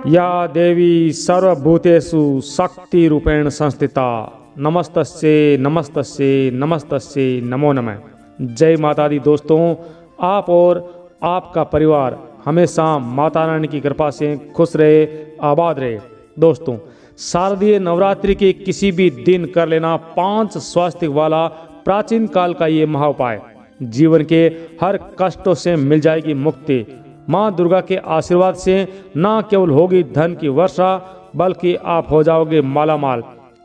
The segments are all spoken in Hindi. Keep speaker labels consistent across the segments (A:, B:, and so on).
A: या देवी सर्वभूतेषु शक्ति रूपेण संस्थिता नमस्तस्ये नमस्तस्ये नमस्तस्ये नमो नमः। जय माता दी दोस्तों, आप और आपका परिवार हमेशा माता रानी की कृपा से खुश रहे, आबाद रहे। दोस्तों, शारदीय नवरात्रि के किसी भी दिन कर लेना 5 स्वास्थ्य वाला प्राचीन काल का ये महा उपाय जीवन के हर कष्टों से मिल जाएगी मुक्ति। माँ दुर्गा के आशीर्वाद से न केवल होगी धन की वर्षा, बल्कि आप हो जाओगे मालामाल,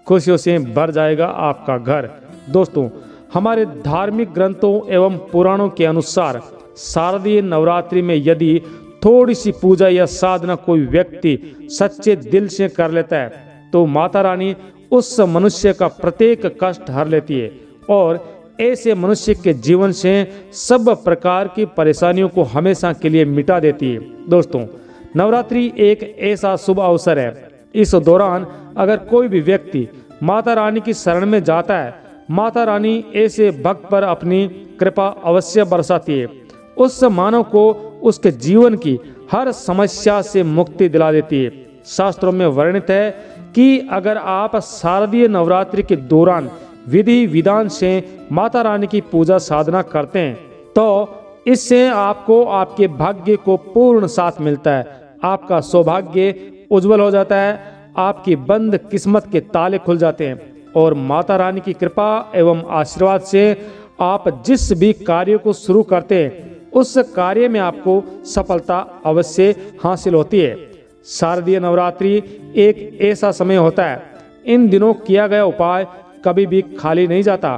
A: खुशियों से भर जाएगा आपका घर। दोस्तों, हमारे धार्मिक ग्रंथों एवं पुराणों के अनुसार शारदीय नवरात्रि में यदि थोड़ी सी पूजा या साधना कोई व्यक्ति सच्चे दिल से कर लेता है तो माता रानी उस मनुष्य का प्रत्येक कष्ट हर लेती है और ऐसे मनुष्य के जीवन से सब प्रकार की परेशानियों को हमेशा के लिए मिटा देती है। दोस्तों, नवरात्रि एक ऐसा शुभ अवसर है, इस दौरान अगर कोई भी व्यक्ति माता रानी की शरण में जाता है, माता रानी ऐसे भक्त पर अपनी कृपा अवश्य बरसाती है। उस मानव को उसके जीवन की हर समस्या से मुक्ति दिला देती है। शास्त्रों में वर्णित है कि अगर आप शारदीय नवरात्रि के दौरान विधि विधान से माता रानी की पूजा साधना करते हैं तो इससे आपको आपके भाग्य को पूर्ण साथ मिलता है, आपका सौभाग्य उज्जवल हो जाता है, आपकी बंद किस्मत के ताले खुल जाते हैं और माता रानी की कृपा एवं आशीर्वाद से आप जिस भी कार्य को शुरू करते हैं उस कार्य में आपको सफलता अवश्य हासिल होती है। शारदीय नवरात्रि एक ऐसा समय होता है, इन दिनों किया गया उपाय कभी भी खाली नहीं जाता।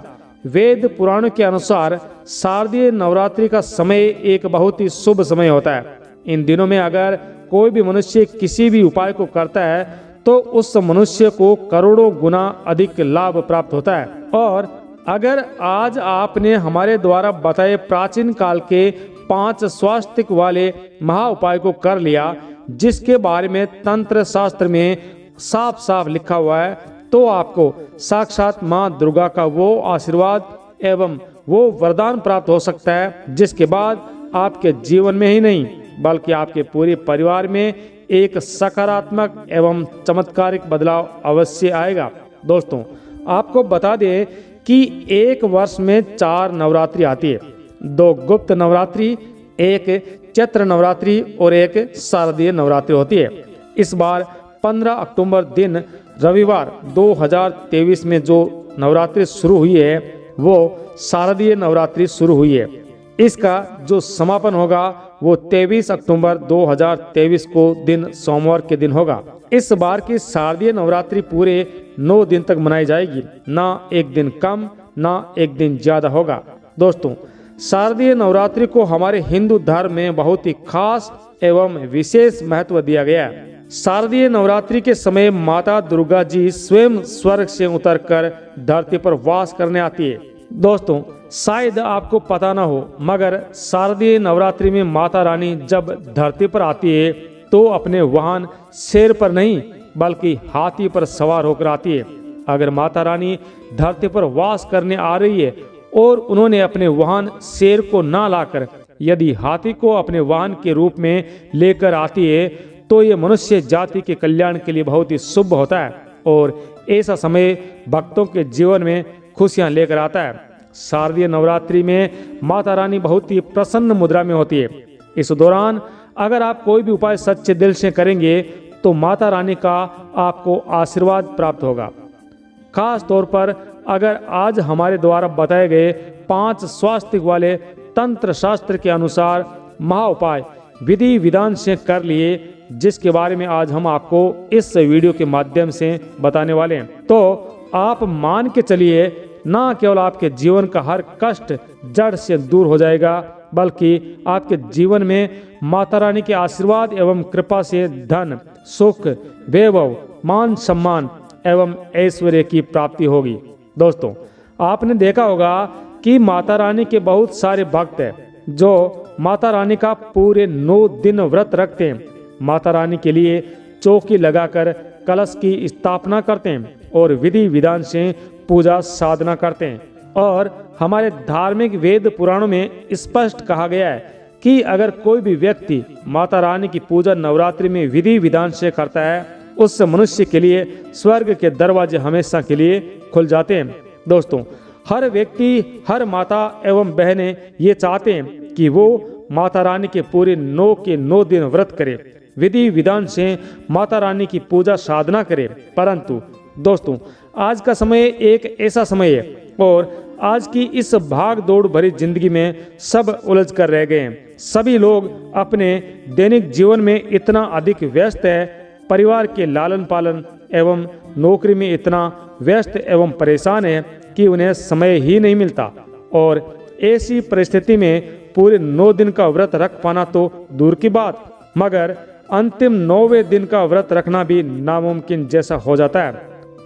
A: वेद पुराणों के अनुसार शारदीय नवरात्रि का समय एक बहुत ही शुभ समय होता है। इन दिनों में अगर कोई भी मनुष्य किसी भी उपाय को करता है तो उस मनुष्य को करोड़ों गुना अधिक लाभ प्राप्त होता है। और अगर आज आपने हमारे द्वारा बताए प्राचीन काल के 5 स्वास्थ्य वाले महा उपाय को कर लिया, जिसके बारे में तंत्र शास्त्र में साफ साफ लिखा हुआ है, तो आपको साक्षात माँ दुर्गा का वो आशीर्वाद एवं वो वरदान प्राप्त हो सकता है जिसके बाद आपके जीवन में ही नहीं बल्कि आपके पूरे परिवार में एक सकारात्मक एवं चमत्कारिक बदलाव अवश्य आएगा। दोस्तों, आपको बता दें कि एक वर्ष में 4 नवरात्रि आती है, 2 गुप्त नवरात्रि, एक चैत्र नवरात्रि और एक शारदीय नवरात्रि होती है। इस बार 15 अक्टूबर दिन रविवार 2023 में जो नवरात्रि शुरू हुई है वो शारदीय नवरात्रि शुरू हुई है। इसका जो समापन होगा वो 23 अक्टूबर 2023 को दिन सोमवार के दिन होगा। इस बार की शारदीय नवरात्रि पूरे 9 दिन तक मनाई जाएगी, ना एक दिन कम ना एक दिन ज्यादा होगा। दोस्तों, शारदीय नवरात्रि को हमारे हिंदू धर्म में बहुत ही खास एवं विशेष महत्व दिया गया है। शारदीय नवरात्रि के समय माता दुर्गा जी स्वयं स्वर्ग से उतरकर धरती पर वास करने आती है। दोस्तों, शायद आपको पता ना हो मगर शारदीय नवरात्रि में माता रानी जब धरती पर आती है तो अपने वाहन शेर पर नहीं बल्कि हाथी पर सवार होकर आती है। अगर माता रानी धरती पर वास करने आ रही है और उन्होंने अपने वाहन शेर को ना लाकर यदि हाथी को अपने वाहन के रूप में लेकर आती है तो ये मनुष्य जाति के कल्याण के लिए बहुत ही शुभ होता है और ऐसा समय भक्तों के जीवन में खुशियां लेकर आता है। शारदीय नवरात्रि में माता रानी बहुत ही प्रसन्न मुद्रा में होती है। इस दौरान अगर आप कोई भी उपाय सच्चे दिल से करेंगे तो माता रानी का आपको आशीर्वाद प्राप्त होगा। खास तौर पर अगर आज हमारे द्वारा बताए गए 5 स्वास्थ्य वाले तंत्र शास्त्र के अनुसार महा उपाय विधि विधान से कर लिए, जिसके बारे में आज हम आपको इस वीडियो के माध्यम से बताने वाले हैं, तो आप मान के चलिए ना केवल आपके जीवन का हर कष्ट जड़ से दूर हो जाएगा बल्कि आपके जीवन में माता रानी के आशीर्वाद एवं कृपा से धन, सुख, वैभव, मान सम्मान एवं ऐश्वर्य की प्राप्ति होगी। दोस्तों, आपने देखा होगा कि माता रानी के बहुत सारे भक्त हैं जो माता रानी का पूरे 9 दिन व्रत रखते हैं, माता रानी के लिए चौकी लगाकर कलश की स्थापना करते हैं और विधि विधान से पूजा साधना करते हैं। और हमारे धार्मिक वेद पुराणों में स्पष्ट कहा गया है कि अगर कोई भी व्यक्ति माता रानी की पूजा नवरात्रि में विधि विधान से करता है, उस मनुष्य के लिए स्वर्ग के दरवाजे हमेशा के लिए खुल जाते हैं। दोस्तों, हर व्यक्ति, हर माता एवं बहनें ये चाहते हैं कि वो माता रानी के पूरे 9 के 9 दिन व्रत करे, विधि विधान से माता रानी की पूजा साधना करे। परंतु दोस्तों, आज का समय एक ऐसा समय है और आज की इस भाग दौड़ भरी जिंदगी में सब उलझ कर रह गए हैं। सभी लोग अपने दैनिक जीवन में इतना अधिक व्यस्त है, परिवार के लालन पालन एवं नौकरी में इतना व्यस्त एवं परेशान है कि उन्हें समय ही नहीं मिलता। और ऐसी परिस्थिति में पूरे 9 दिन का व्रत रख पाना तो दूर की बात, मगर अंतिम 9वें दिन का व्रत रखना भी नामुमकिन जैसा हो जाता है।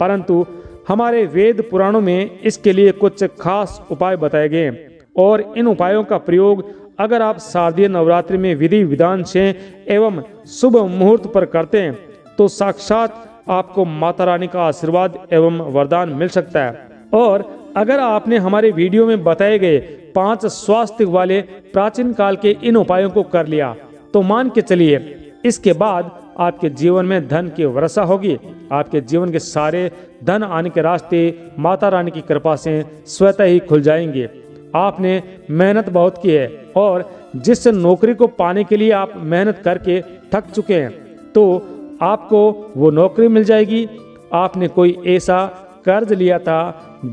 A: परंतु हमारे वेद पुराणों में इसके लिए कुछ खास उपाय बताए गए हैं और इन उपायों का प्रयोग अगर आप शारदीय नवरात्रि में विधि विधान से एवं शुभ मुहूर्त पर करते हैं तो साक्षात आपको माता रानी का आशीर्वाद एवं वरदान मिल सकता है। और अगर आपने हमारे वीडियो में बताए गए 5 स्वास्थ्य वाले प्राचीन काल के इन उपायों को कर लिया तो मान के चलिए इसके बाद आपके जीवन में धन की वर्षा होगी। आपके जीवन के सारे धन आने के रास्ते माता रानी की कृपा से स्वतः ही खुल जाएंगे। आपने मेहनत बहुत की है और जिस नौकरी को पाने के लिए आप मेहनत करके थक चुके हैं तो आपको वो नौकरी मिल जाएगी। आपने कोई ऐसा कर्ज लिया था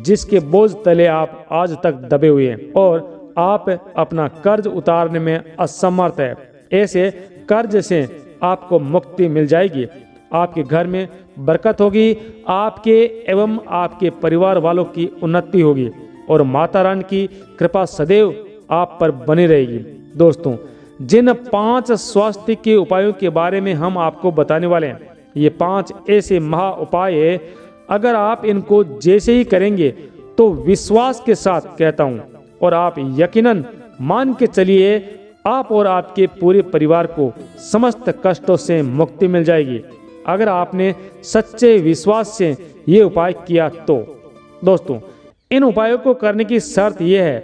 A: जिसके बोझ तले आप आज तक दबे हुए हैं और आप अपना कर्ज उतारने में असमर्थ है। ऐसे कर्ज से आपको मुक्ति मिल जाएगी। आपके घर में बरकत होगी, आपके एवं आपके परिवार वालों की उन्नति होगी और माता रानी की कृपा सदैव आप पर बनी रहेगी। दोस्तों, जिन 5 स्वास्थ्य के उपायों के बारे में हम आपको बताने वाले हैं, ये 5 ऐसे महा उपाय है, अगर आप इनको जैसे ही करेंगे तो विश्वास के साथ कहता हूँ और आप यकीनन मान के चलिए आप और आपके पूरे परिवार को समस्त कष्टों से मुक्ति मिल जाएगी अगर आपने सच्चे विश्वास से ये उपाय किया तो। दोस्तों, इन उपायों को करने की शर्त यह है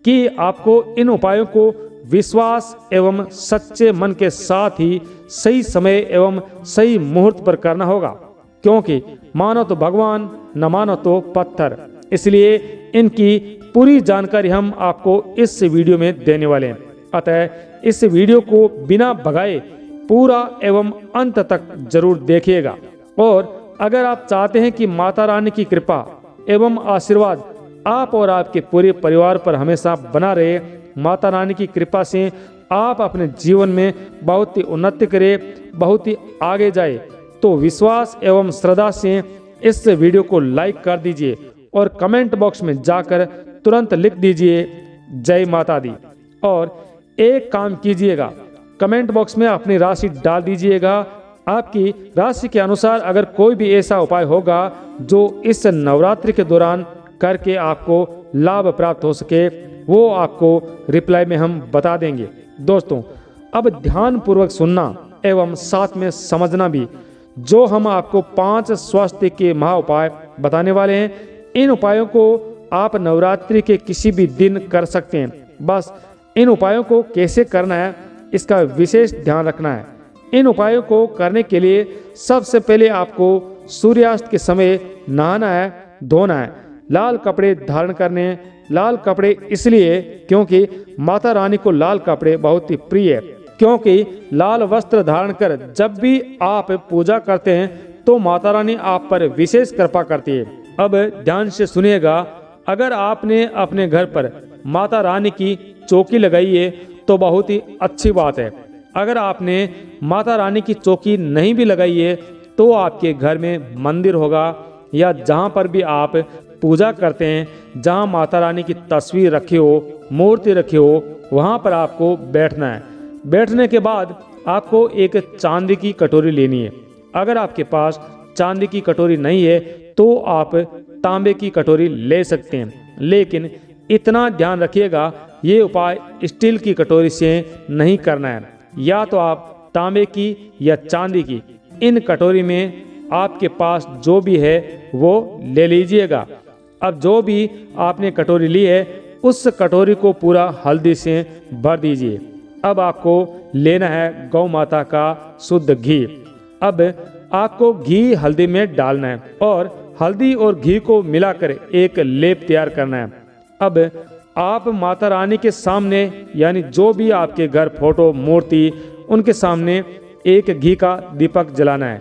A: कि आपको इन उपायों को विश्वास एवं सच्चे मन के साथ ही सही समय एवं सही मुहूर्त पर करना होगा, क्योंकि मानो तो भगवान न मानो तो पत्थर। इसलिए इनकी पूरी जानकारी हम आपको इस वीडियो में देने वाले हैं। अतः इस वीडियो को बिना भगाए पूरा एवं अंत तक जरूर देखिएगा। और अगर आप चाहते हैं कि माता रानी की कृपा एवं आशीर्वाद आप और आपके पूरे परिवार पर हमेशा बना रहे, माता रानी की कृपा से आप अपने जीवन में बहुत ही उन्नति करें, बहुत ही आगे जाए, तो विश्वास एवं श्रद्धा से इस वीडियो को लाइक कर दीजिए और कमेंट बॉक्स में जाकर तुरंत लिख दीजिए जय माता दी। और एक काम कीजिएगा, कमेंट बॉक्स में अपनी राशि डाल दीजिएगा। आपकी राशि के अनुसार अगर कोई भी ऐसा उपाय होगा जो इस नवरात्रि के दौरान करके आपको लाभ प्राप्त हो सके, वो आपको रिप्लाई में हम बता देंगे। दोस्तों, अब ध्यान पूर्वक सुनना एवं साथ में समझना भी, जो हम आपको 5 स्वास्थ्य के महा उपाय बताने वाले हैं। इन उपायों को आप नवरात्रि के किसी भी दिन कर सकते हैं। बस इन उपायों को कैसे करना है इसका विशेष ध्यान रखना है। इन उपायों को करने के लिए सबसे पहले आपको सूर्यास्त के समय नहाना है, धोना है, लाल कपड़े धारण करने हैं। लाल कपड़े इसलिए क्योंकि माता रानी को लाल कपड़े बहुत ही प्रिय है, क्योंकि लाल वस्त्र धारण कर जब भी आप पूजा करते हैं तो माता रानी आप पर विशेष कृपा करती है। अब ध्यान से सुनिएगा, अगर आपने अपने घर पर माता रानी की चौकी लगाई है तो बहुत ही अच्छी बात है। अगर आपने माता रानी की चौकी नहीं भी लगाई है तो आपके घर में मंदिर होगा या जहाँ पर भी आप पूजा करते हैं, जहाँ माता रानी की तस्वीर रखी हो, मूर्ति रखी हो, वहाँ पर आपको बैठना है। बैठने के बाद आपको एक चांदी की कटोरी लेनी है। अगर आपके पास चांदी की कटोरी नहीं है तो आप तांबे की कटोरी ले सकते हैं, लेकिन इतना ध्यान रखिएगा ये उपाय स्टील की कटोरी से नहीं करना है। या तो आप तांबे की या चांदी की इन कटोरी में आपके पास जो भी है वो ले लीजिएगा। अब जो भी आपने कटोरी ली है उस कटोरी को पूरा हल्दी से भर दीजिए। अब आपको लेना है गौ माता का शुद्ध घी। अब आपको घी हल्दी में डालना है और हल्दी और घी को मिलाकर एक लेप तैयार करना है। अब आप माता रानी के सामने यानी जो भी आपके घर फोटो मूर्ति उनके सामने एक घी का दीपक जलाना है।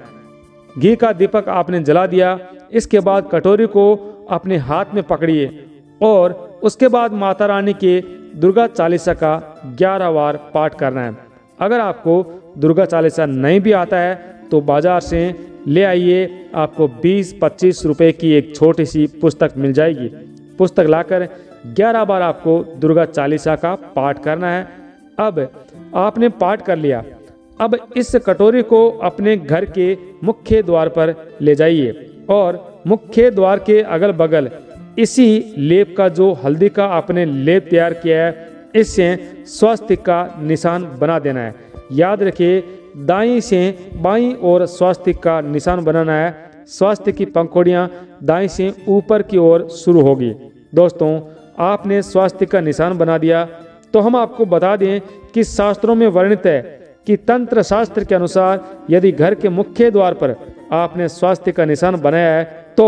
A: घी का दीपक आपने जला दिया, इसके बाद कटोरी को अपने हाथ में पकड़िए और उसके बाद माता रानी के दुर्गा चालीसा का 11 बार पाठ करना है। अगर आपको दुर्गा चालीसा नहीं भी आता है तो बाजार से ले आइए, आपको 20-25 रुपए की एक छोटी सी पुस्तक मिल जाएगी। पुस्तक लाकर 11 बार आपको दुर्गा चालीसा का पाठ करना है। अब आपने पाठ कर लिया। अब इस कटोरी को अपने घर के मुख्य द्वार पर ले जाइए और मुख्य द्वार के अगल बगल इसी लेप का जो हल्दी का आपने लेप तैयार किया है इससे स्वास्तिक का निशान बना देना है। याद रखिए, दाईं से बाईं ओर स्वास्तिक का निशान बनाना है। स्वास्तिक की पंखुड़ियाँ दाईं से ऊपर की ओर शुरू होगी। दोस्तों, आपने स्वास्तिक का निशान बना दिया तो हम आपको बता दें कि शास्त्रों में वर्णित है कि तंत्र शास्त्र के अनुसार यदि घर के मुख्य द्वार पर आपने स्वास्तिक का निशान बनाया है तो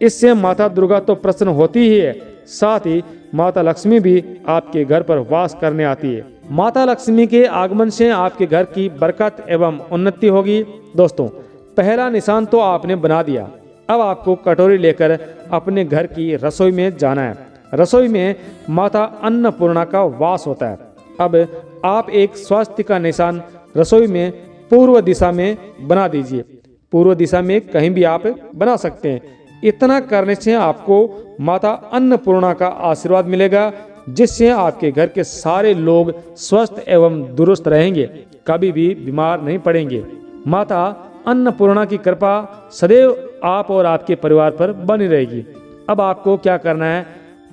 A: इससे माता दुर्गा तो प्रसन्न होती ही है, साथ ही माता लक्ष्मी भी आपके घर पर वास करने आती है। माता लक्ष्मी के आगमन से आपके घर की बरकत एवं उन्नति होगी। दोस्तों, पहला निशान तो आपने बना दिया। अब आपको कटोरी लेकर अपने घर की रसोई में जाना है। रसोई में माता अन्नपूर्णा का वास होता है। अब आप एक स्वास्तिक का निशान रसोई में पूर्व दिशा में बना दीजिए। पूर्व दिशा में कहीं भी आप बना सकते हैं। इतना करने से आपको माता अन्नपूर्णा का आशीर्वाद मिलेगा, जिससे आपके घर के सारे लोग स्वस्थ एवं दुरुस्त रहेंगे, कभी भी बीमार नहीं पड़ेंगे। माता अन्नपूर्णा की कृपा सदैव आप और आपके परिवार पर बनी रहेगी। अब आपको क्या करना है,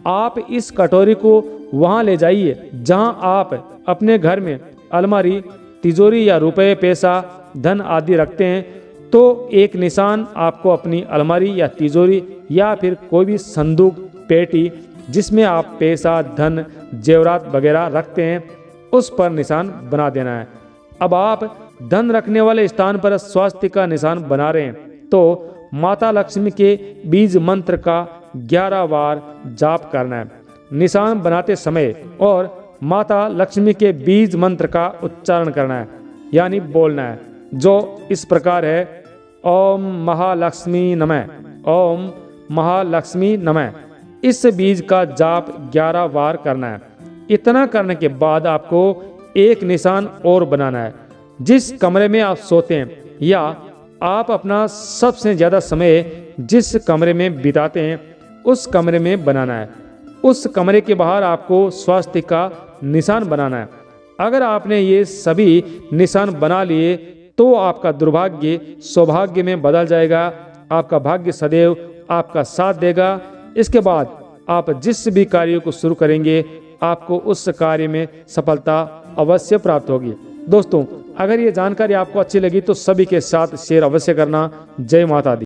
A: आप इस कटोरी को वहां ले जाइए जहां आप अपने घर में अलमारी, तिजोरी या रुपए, पैसा, धन आदि रखते हैं। तो एक निशान आपको अपनी अलमारी या तिजोरी या फिर कोई भी संदूक, पेटी जिसमें आप पैसा, धन, जेवरात वगैरह रखते हैं, उस पर निशान बना देना है। अब आप धन रखने वाले स्थान पर स्वास्तिक का निशान बना रहे हैं तो माता लक्ष्मी के बीज मंत्र का 11 बार जाप करना है निशान बनाते समय, और माता लक्ष्मी के बीज मंत्र का उच्चारण करना है, यानी बोलना है, जो इस प्रकार है: ओम महालक्ष्मी नमः, ओम महालक्ष्मी नमः। इस बीज का जाप 11 बार करना है। इतना करने के बाद आपको एक निशान और बनाना है। जिस कमरे में आप सोते हैं या आप अपना सबसे ज़्यादा समय जिस कमरे में बिताते हैं उस कमरे में बनाना है। उस कमरे के बाहर आपको स्वास्तिक का निशान बनाना है। अगर आपने ये सभी निशान बना लिए तो आपका दुर्भाग्य सौभाग्य में बदल जाएगा। आपका भाग्य सदैव आपका साथ देगा। इसके बाद आप जिस भी कार्य को शुरू करेंगे आपको उस कार्य में सफलता अवश्य प्राप्त होगी। दोस्तों, अगर ये जानकारी आपको अच्छी लगी तो सभी के साथ शेयर अवश्य करना। जय माता दी।